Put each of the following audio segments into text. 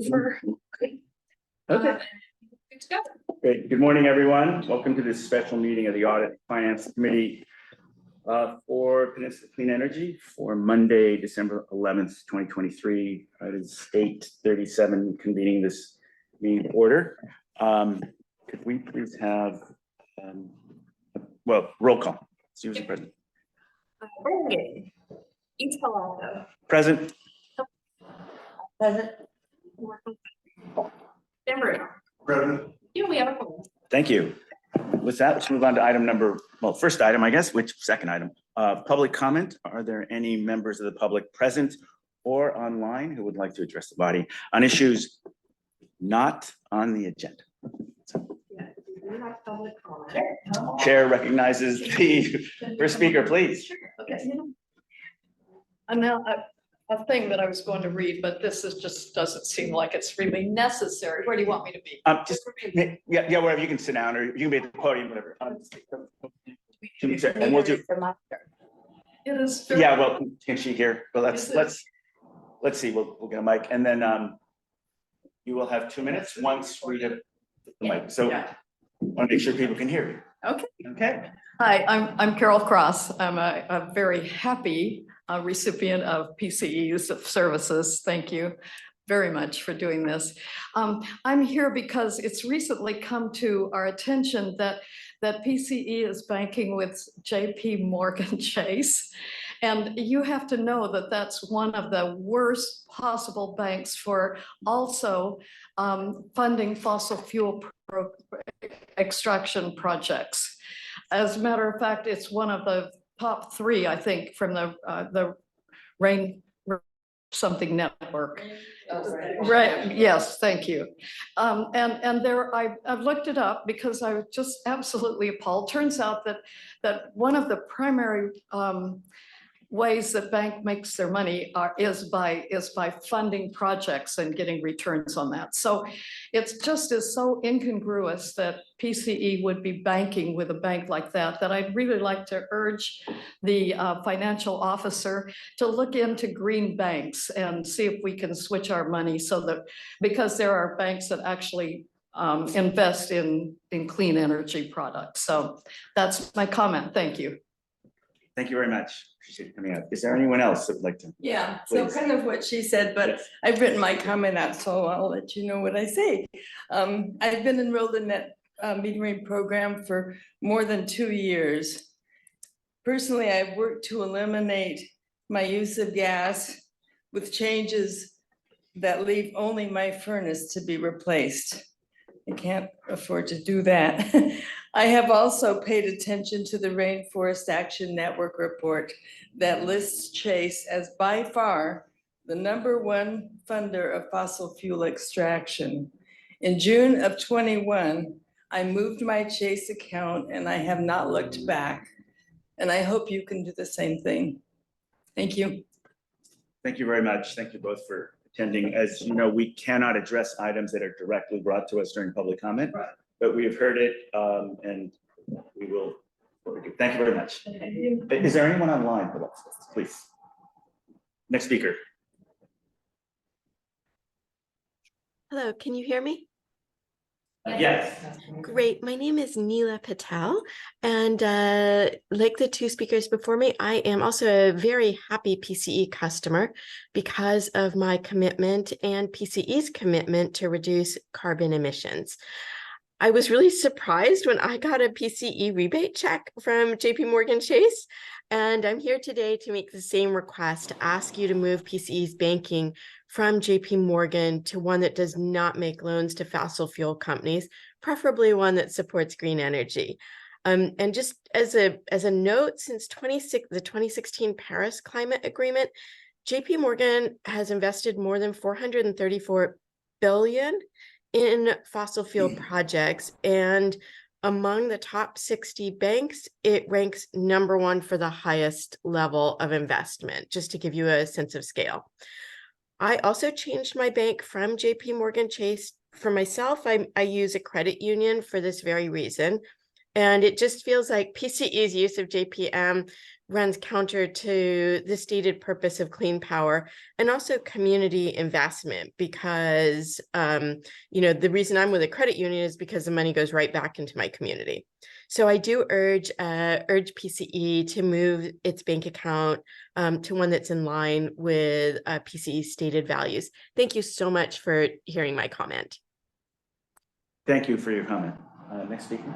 For Okay, good to go. great. Good morning, everyone. Welcome to this special meeting of the Audit Finance Committee for Peninsula Clean Energy for Monday, December 11th, 2023. It is 8:37, convening this meeting order. Could we please have, roll call. Susan present. Bring Each Palato. Present. Present. Denver. Present. Yeah, we have a couple. Thank you. With that, let's move on to item number, first item, I guess, second item, public comment. Are there any members of the public present or online who would like to address the body on issues not on the agenda? Yeah, we have public comment. Chair recognizes the first speaker, please. Sure. Okay. And now a thing that I was going to read, but this is just doesn't seem like it's really necessary. Where do you want me to be? Wherever, you can sit down or you can be at the podium, whatever. And we'll do. It is. Can she hear? Well, let's see. We'll get a mic, and then you will have 2 minutes once we have the mic. So I want to make sure people can hear you. Okay. Okay. Hi, I'm Carol Cross. I'm a very happy recipient of PCE's services. Thank you very much for doing this. I'm here because it's recently come to our attention that PCE is banking with JP Morgan Chase. And you have to know that that's one of the worst possible banks for also funding fossil fuel extraction projects. As a matter of fact, it's one of the top 3, I think, from the Rain something network. Right. Yes. Thank you. And there, I've looked it up because I was just absolutely appalled. Turns out that one of the primary ways that bank makes their money is by funding projects and getting returns on that. So it's just is so incongruous that PCE would be banking with a bank like that I'd really like to urge the financial officer to look into green banks and see if we can switch our money so that, because there are banks that actually invest in clean energy products. So that's my comment. Thank you. Thank you very much. Appreciate you coming out. Is there anyone else that would like to? Yeah, Please. so kind of what she said, but Yes. I've written my comment out, so I'll let you know what I say. I've been enrolled in that metering program for more than 2 years. Personally, I've worked to eliminate my use of gas with changes that leave only my furnace to be replaced. I can't afford to do that. I have also paid attention to the Rainforest Action Network report that lists Chase as by far the #1 funder of fossil fuel extraction. In June of 21, I moved my Chase account and I have not looked back. And I hope you can do the same thing. Thank you. Thank you very much. Thank you both for attending. As you know, we cannot address items that are directly brought to us during public comment, but we have heard it and we will. Thank you very much. Is there anyone online for us? Please. Next speaker. Hello, can you hear me? Yes. Great. My name is Neela Patel, and like the 2 speakers before me, I am also a very happy PCE customer because of my commitment and PCE's commitment to reduce carbon emissions. I was really surprised when I got a PCE rebate check from JP Morgan Chase, and I'm here today to make the same request, to ask you to move PCE's banking from JP Morgan to one that does not make loans to fossil fuel companies, preferably one that supports green energy. And just as a note, since the 2016 Paris Climate Agreement, JP Morgan has invested more than $434 billion in fossil fuel projects, and among the top 60 banks, it ranks #1 for the highest level of investment, just to give you a sense of scale. I also changed my bank from JP Morgan Chase. For myself, I use a credit union for this very reason. And it just feels like PCE's use of JPM runs counter to the stated purpose of clean power and also community investment because, the reason I'm with a credit union is because the money goes right back into my community. So I do urge PCE to move its bank account to one that's in line with PCE's stated values. Thank you so much for hearing my comment. Thank you for your comment. Next speaker.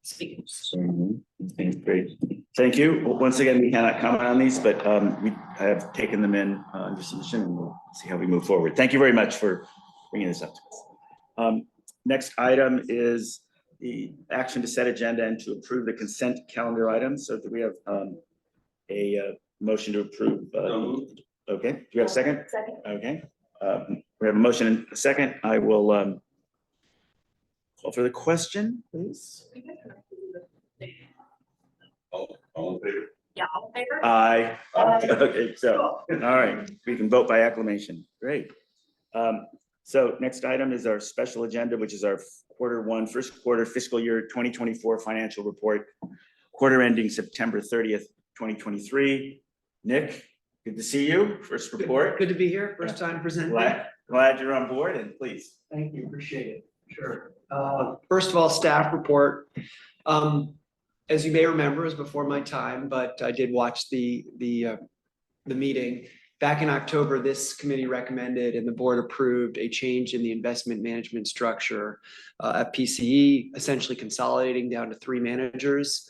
Speakers. Okay, great. Thank you. Once again, we cannot comment on these, but we have taken them in under submission and we'll see how we move forward. Thank you very much for bringing this up to us. Next item is the action to set agenda and to approve the consent calendar items. So do we have a motion to approve? Okay, do we have a second? Second. Okay, we have a motion and a second. I will call for the question, please. All in favor? Yeah, all in favor? Aye. Okay, so, all right, we can vote by acclamation. Great. So next item is our special agenda, which is our first quarter fiscal year 2024 financial report, quarter ending September 30th, 2023. Nick, good to see you. First report. Good to be here. First time presenting. Glad you're on board, and please. Thank you. Appreciate it. Sure. First of all, staff report. As you may remember, it was before my time, but I did watch the meeting. Back in October, this committee recommended and the board approved a change in the investment management structure at PCE, essentially consolidating down to 3 managers,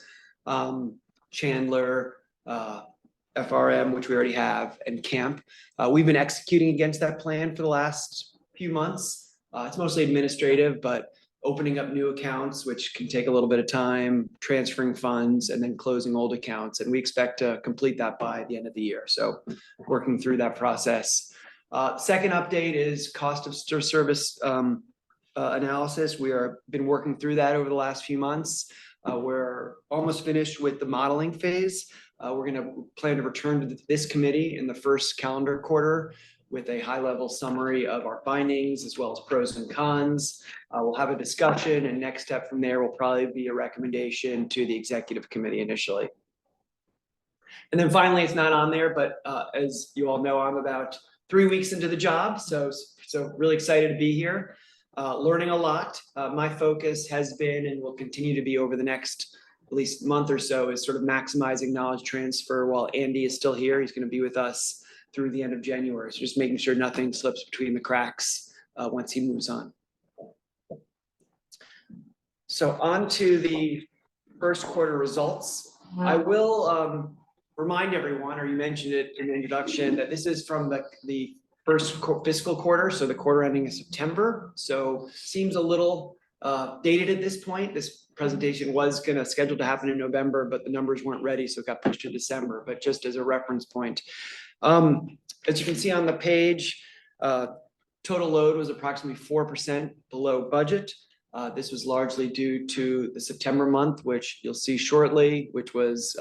Chandler, FRM, which we already have, and Camp. We've been executing against that plan for the last few months. It's mostly administrative, but opening up new accounts, which can take a little bit of time, transferring funds, and then closing old accounts. And we expect to complete that by the end of the year. So working through that process. Second update is cost of service analysis. We are been working through that over the last few months. We're almost finished with the modeling phase. We're going to plan to return to this committee in the first calendar quarter with a high-level summary of our findings as well as pros and cons. We'll have a discussion, and next step from there will probably be a recommendation to the executive committee initially. And then finally, it's not on there, but as you all know, I'm about 3 weeks into the job, so really excited to be here, learning a lot. My focus has been and will continue to be over the next at least month or so is sort of maximizing knowledge transfer while Andy is still here. He's going to be with us through the end of January. So just making sure nothing slips between the cracks once he moves on. So on to the first quarter results. I will remind everyone, or you mentioned it in the introduction, that this is from the first fiscal quarter, so the quarter ending in September. So seems a little dated at this point. This presentation was scheduled to happen in November, but the numbers weren't ready, so it got pushed to December. But just as a reference point, as you can see on the page, total load was approximately 4% below budget. This was largely due to the September month, which you'll see shortly, which was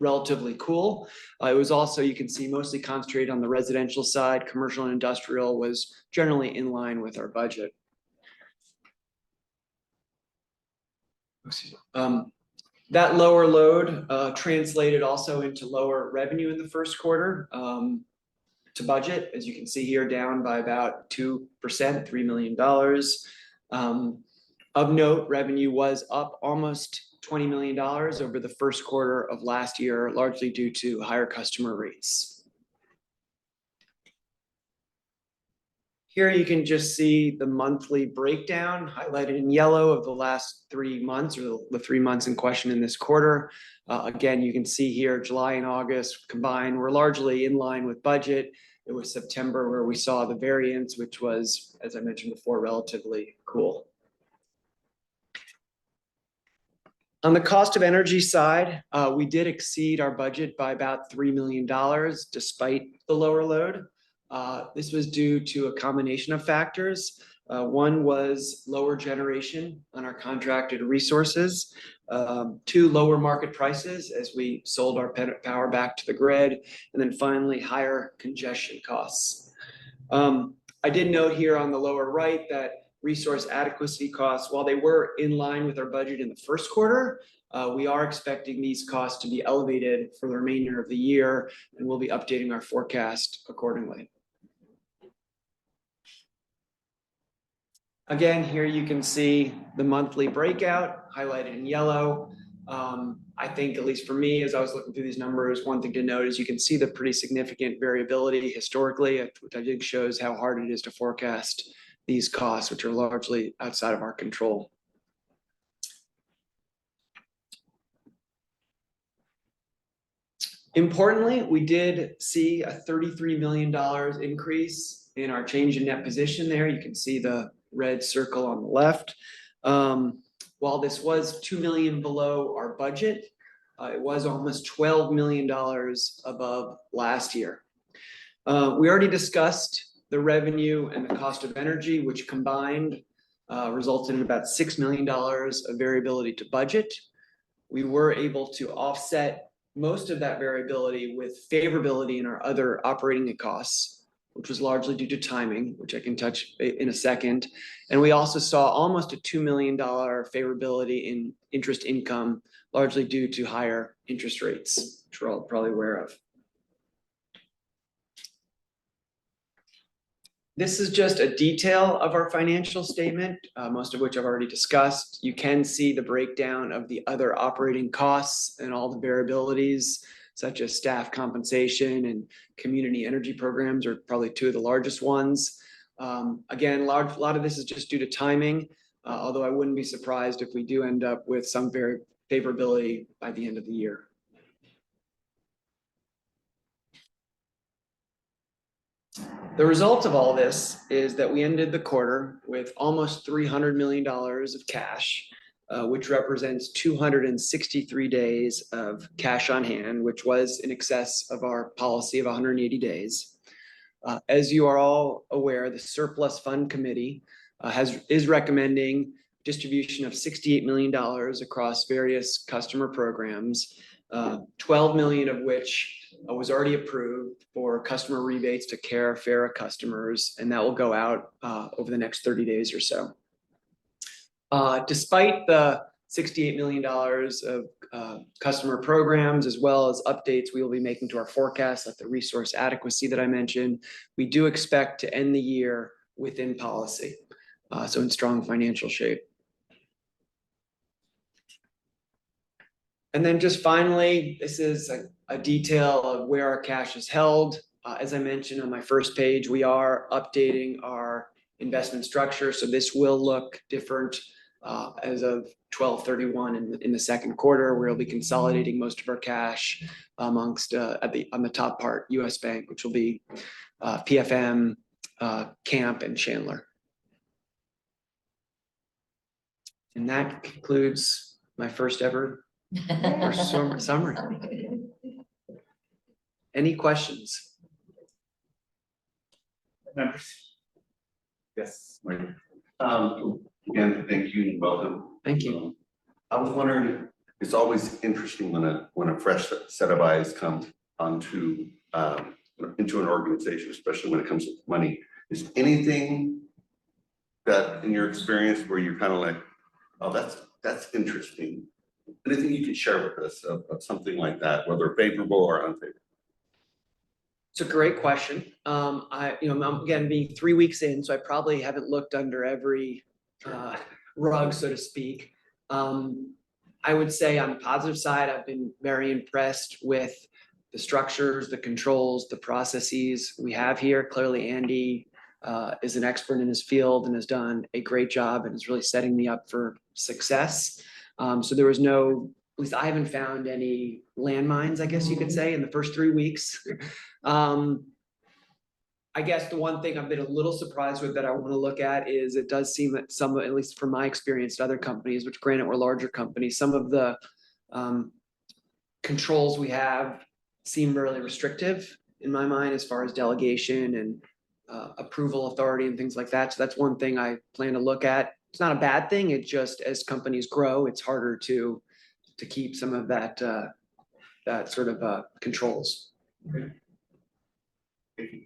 relatively cool. It was also, you can see, mostly concentrated on the residential side. Commercial and industrial was generally in line with our budget. That lower load translated also into lower revenue in the first quarter to budget. As you can see here, down by about 2%, $3 million. Of note, revenue was up almost $20 million over the first quarter of last year, largely due to higher customer rates. Here you can just see the monthly breakdown highlighted in yellow of the last 3 months, or the 3 months in question in this quarter. Again, you can see here July and August combined were largely in line with budget. It was September where we saw the variance, which was, as I mentioned before, relatively cool. On the cost of energy side, we did exceed our budget by about $3 million despite the lower load. This was due to a combination of factors. One was lower generation on our contracted resources. 2, lower market prices as we sold our power back to the grid. And then finally, higher congestion costs. I did note here on the lower right that resource adequacy costs, while they were in line with our budget in the first quarter, we are expecting these costs to be elevated for the remainder of the year, and we'll be updating our forecast accordingly. Again, here you can see the monthly breakout highlighted in yellow. I think, at least for me, as I was looking through these numbers, one thing to note is you can see the pretty significant variability historically, which I think shows how hard it is to forecast these costs, which are largely outside of our control. Importantly, we did see a $33 million increase in our change in net position there. You can see the red circle on the left. While this was $2 million below our budget, it was almost $12 million above last year. We already discussed the revenue and the cost of energy, which combined resulted in about $6 million of variability to budget. We were able to offset most of that variability with favorability in our other operating costs, which was largely due to timing, which I can touch in a second. And we also saw almost a $2 million favorability in interest income, largely due to higher interest rates, which we're all probably aware of. This is just a detail of our financial statement, most of which I've already discussed. You can see the breakdown of the other operating costs and all the variabilities, such as staff compensation and community energy programs are probably two of the largest ones. Again, a lot of this is just due to timing, although I wouldn't be surprised if we do end up with some very favorability by the end of the year. The result of all this is that we ended the quarter with almost $300 million of cash, which represents 263 days of cash on hand, which was in excess of our policy of 180 days. As you are all aware, the Surplus Fund Committee is recommending distribution of $68 million across various customer programs, 12 million of which was already approved for customer rebates to FARA customers, and that will go out over the next 30 days or so. Despite the $68 million of customer programs, as well as updates we will be making to our forecast, like the resource adequacy that I mentioned, we do expect to end the year within policy, so in strong financial shape. And then just finally, this is a detail of where our cash is held. As I mentioned on my first page, we are updating our investment structure, so this will look different as of 12/31 in the second quarter, where we'll be consolidating most of our cash amongst on the top part, US Bank, which will be PFM, Camp, and Chandler. And that concludes my first ever summary. Any questions? Members? Yes. Again, thank you and welcome. Thank you. I was wondering, it's always interesting when a fresh set of eyes come onto into an organization, especially when it comes to money. Is anything that in your experience where you're kind of like, oh, that's interesting? Anything you could share with us of something like that, whether favorable or unfavorable? It's a great question. I'm again being 3 weeks in, so I probably haven't looked under every rug, so to speak. I would say on the positive side, I've been very impressed with the structures, the controls, the processes we have here. Clearly, Andy is an expert in his field and has done a great job and is really setting me up for success. So there was no, at least I haven't found any landmines, I guess you could say, in the first 3 weeks. I guess the one thing I've been a little surprised with that I want to look at is it does seem that some, at least from my experience at other companies, which granted were larger companies, some of the controls we have seem really restrictive in my mind as far as delegation and approval authority and things like that. So that's one thing I plan to look at. It's not a bad thing. It just, as companies grow, it's harder to keep some of that sort of controls. Okay. Thank you.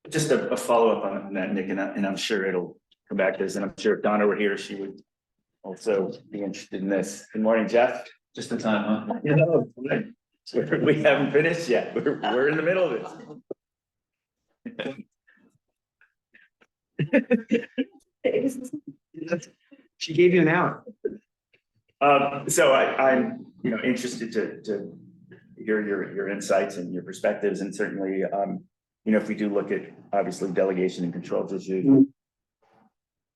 Just a follow-up on that, Nick, and I'm sure it'll come back to this, and I'm sure if Donna were here, she would also be interested in this. Good morning, Jeff. Just in time, huh? You know, we haven't finished yet. We're in the middle of this. She gave you an hour. So I'm, interested to hear your insights and your perspectives, and certainly, if we do look at obviously delegation and controls issues,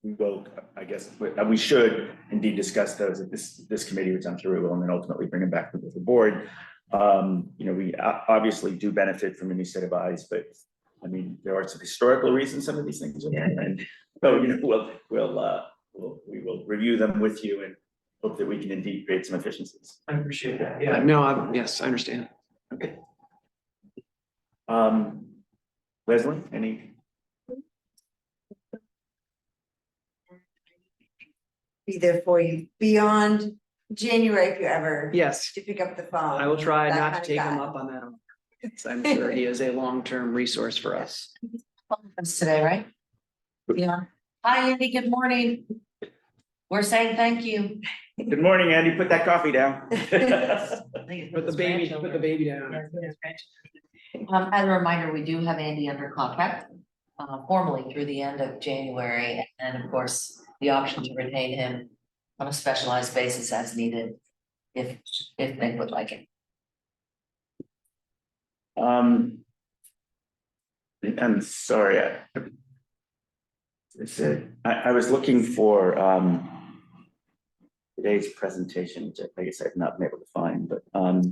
we will, I guess, we should indeed discuss those at this committee, which I'm sure we will, and then ultimately bring them back to the board. We obviously do benefit from a new set of eyes, but I mean, there are some historical reasons some of these things are there, and so we will review them with you and hope that we can indeed create some efficiencies. I appreciate that. Yeah, no, yes, I understand. Okay. Leslie, any? Be there for you beyond January if you ever Yes, to pick up the phone. I will try that not to kind of take him guy. up on that. Yes, I'm sure he is a long-term resource for us. Today, right? Yeah. Hi, Andy, good morning. We're saying thank you. Good morning, Andy. Put that coffee down. Put the baby down. As a reminder, we do have Andy under contract, formally through the end of January, and of course, the option to retain him on a specialized basis as needed, if they would like it. I'm sorry. I was looking for today's presentation, which I guess I've not been able to find, but I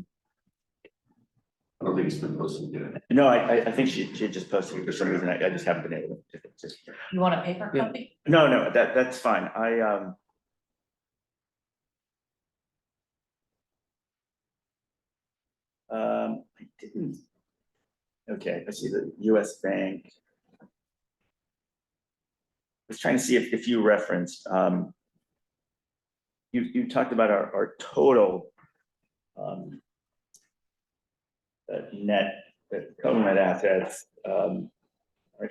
don't think it's been posted yet. no, I think she just posted it for some reason. I just haven't been able to. You want a paper Yeah. copy? No, that's fine. I didn't. Okay, I see the US Bank. I was trying to see if you referenced, you talked about our total total net assets are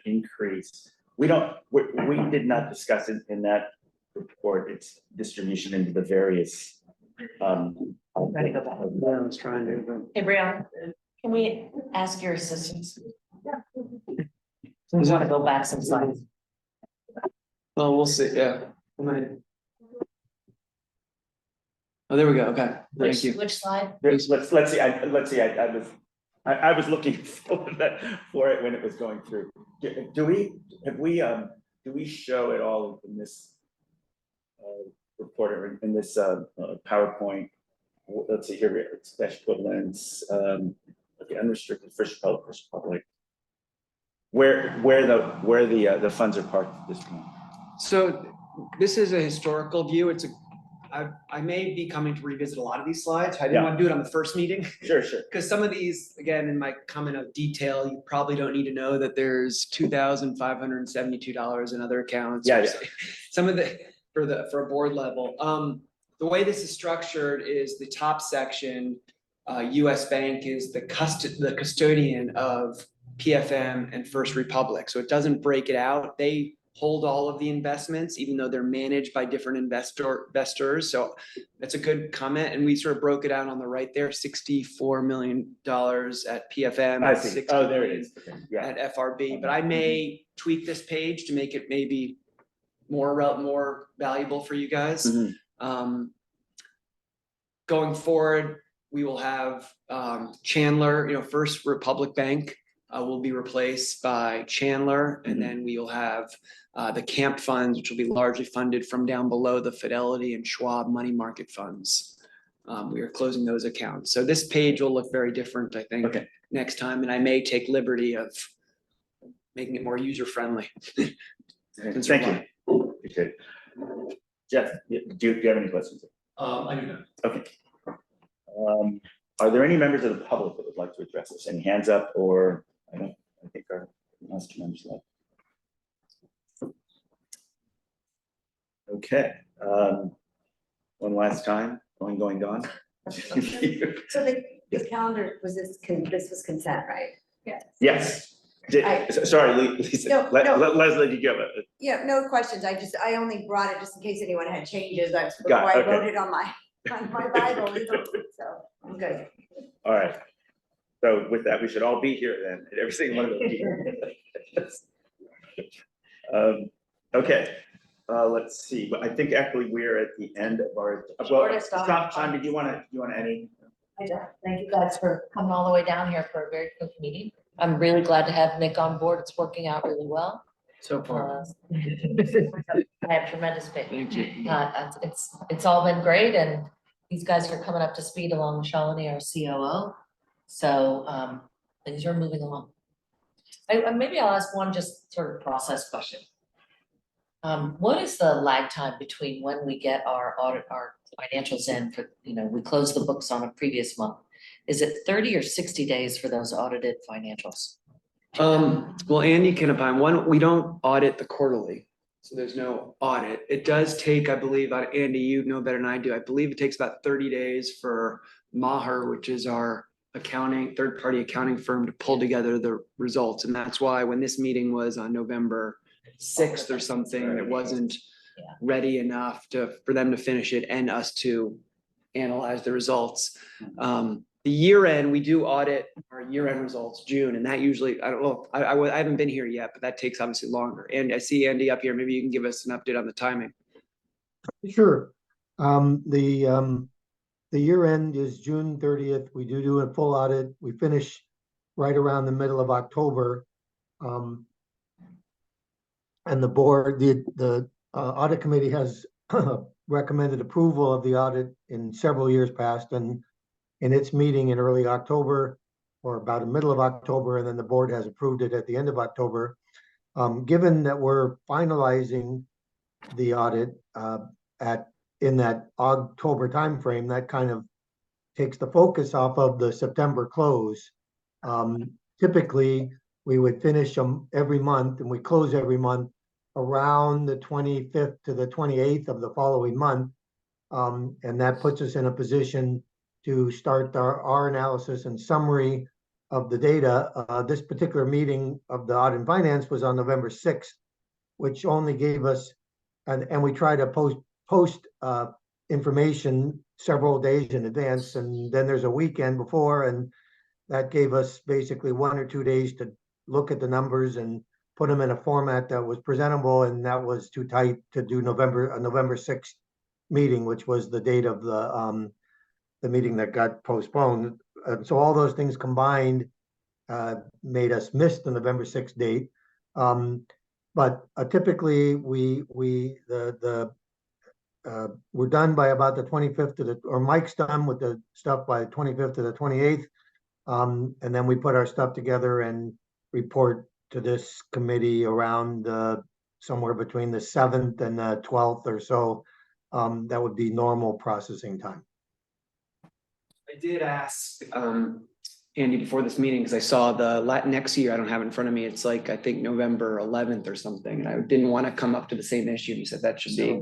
increased. We did not discuss it in that report, its distribution into the various. Ready to go back. Yeah, I was trying to. Hey, Brianna, can we ask your assistance? We want to go back some slides. Well, we'll see, yeah. Oh, there we go, okay, thank you. Which slide? Let's see, I was looking for it when it was going through. Do we show it all in this report or in this PowerPoint? Let's see here, special equivalents, okay, unrestricted, first public. Where the funds are parked at this point. So this is a historical view. I may be coming to revisit a lot of these slides. I didn't want to do it on the first meeting. Sure. Because some of these, again, in my comment of detail, you probably don't need to know that there's $2,572 in other accounts. Yeah. Some of for a board level. The way this is structured is the top section, US Bank is the custodian of PFM and First Republic. So it doesn't break it out. They hold all of the investments, even though they're managed by different investors. So that's a good comment. And we sort of broke it out on the right there, $64 million at PFM. I see. Oh, there it is. Okay. Yeah. At FRB, but I may tweak this page to make it maybe more valuable for you guys. Mhm. Going forward, we will have Chandler, First Republic Bank will be replaced by Chandler, and then we will have the Camp funds, which will be largely funded from down below the Fidelity and Schwab money market funds. We are closing those accounts. So this page will look very different, I think, next time, and I may take liberty of making it more user-friendly. Thank you. Okay. Jeff, do you have any questions? I do not. Okay. Are there any members of the public that would like to address this? Any hands up, or I think our last two members left. Okay. One last time, going, gone. So the calendar was this was consent, right? Yes. Sorry, Lisa, No, no. Leslie, did you have a? Yeah, no questions. I only brought it just in case anyone had changes. That's Got before it, I okay. wrote it on my Bible, so I'm good. All right. So with that, we should all be here then, at every single one of those meetings. Okay, let's see, but I think actually we're at the end of our, well, Shortest Tom, did you wanna any? Thank you guys for coming all the way down here for a very quick meeting. I'm really glad to have Nick on board. It's working out really well. So far. I have tremendous faith. Thank you. It's all been great and these guys are coming up to speed along with Shalini, our COO. So things are moving along. Maybe I'll ask one just sort of process question. What is the lag time between when we get our audit, our financials in for, we close the books on a previous month? Is it 30 or 60 days for those audited financials? Well, Andy can opine. We don't audit the quarterly, so there's no audit. It does take, I believe, Andy, you know better than I do. I believe it takes about 30 days for Maher, which is our third-party accounting firm, to pull together the results. And that's why when this meeting was on November 6th or something, it wasn't ready enough for them to finish it and us to analyze the results. The year end, we do audit our year-end results June, and that usually, I don't know, I haven't been here yet, but that takes obviously longer. And I see Andy up here. Maybe you can give us an update on the timing. Sure. The year end is June 30th. We do a full audit. We finish right around the middle of October. And the board, the audit committee has recommended approval of the audit in several years past, and in its meeting in early October or about the middle of October, and then the board has approved it at the end of October. Given that we're finalizing the audit in that October timeframe, that kind of takes the focus off of the September close. Typically, we would finish them every month, and we close every month around the 25th to the 28th of the following month. And that puts us in a position to start our analysis and summary of the data. This particular meeting of the Audit and Finance was on November 6th, which only gave us, and we try to post information several days in advance, and then there's a weekend before, and that gave us basically 1 or 2 days to look at the numbers and put them in a format that was presentable, and that was too tight to do November 6th meeting, which was the date of the meeting that got postponed. So all those things combined made us miss the November 6th date. But typically we're done by about the 25th or Mike's done with the stuff by the 25th to the 28th. And then we put our stuff together and report to this committee around somewhere between the 7th and the 12th or so. That would be normal processing time. I did ask Andy before this meeting, because I saw the next year, I don't have it in front of me. It's like, I think November 11th or something. And I didn't want to come up to the same issue. He said that should be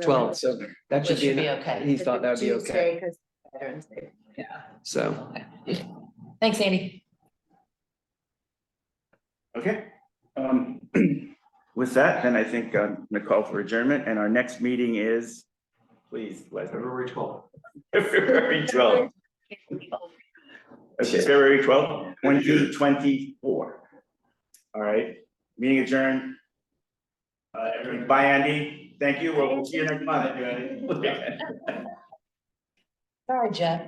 12. So that should Which should be be okay. He thought that would be okay. Because Veterans Day. Yeah. So. Okay. Thanks, Andy. Okay. With that, then I think I'm gonna call for adjournment, and our next meeting is, please, Leslie. February 12th. February 12th. Okay, February 12th, 2024. All right, meeting adjourned. Everyone, bye, Andy. Thank you. We'll see you next month. Sorry, Jeff.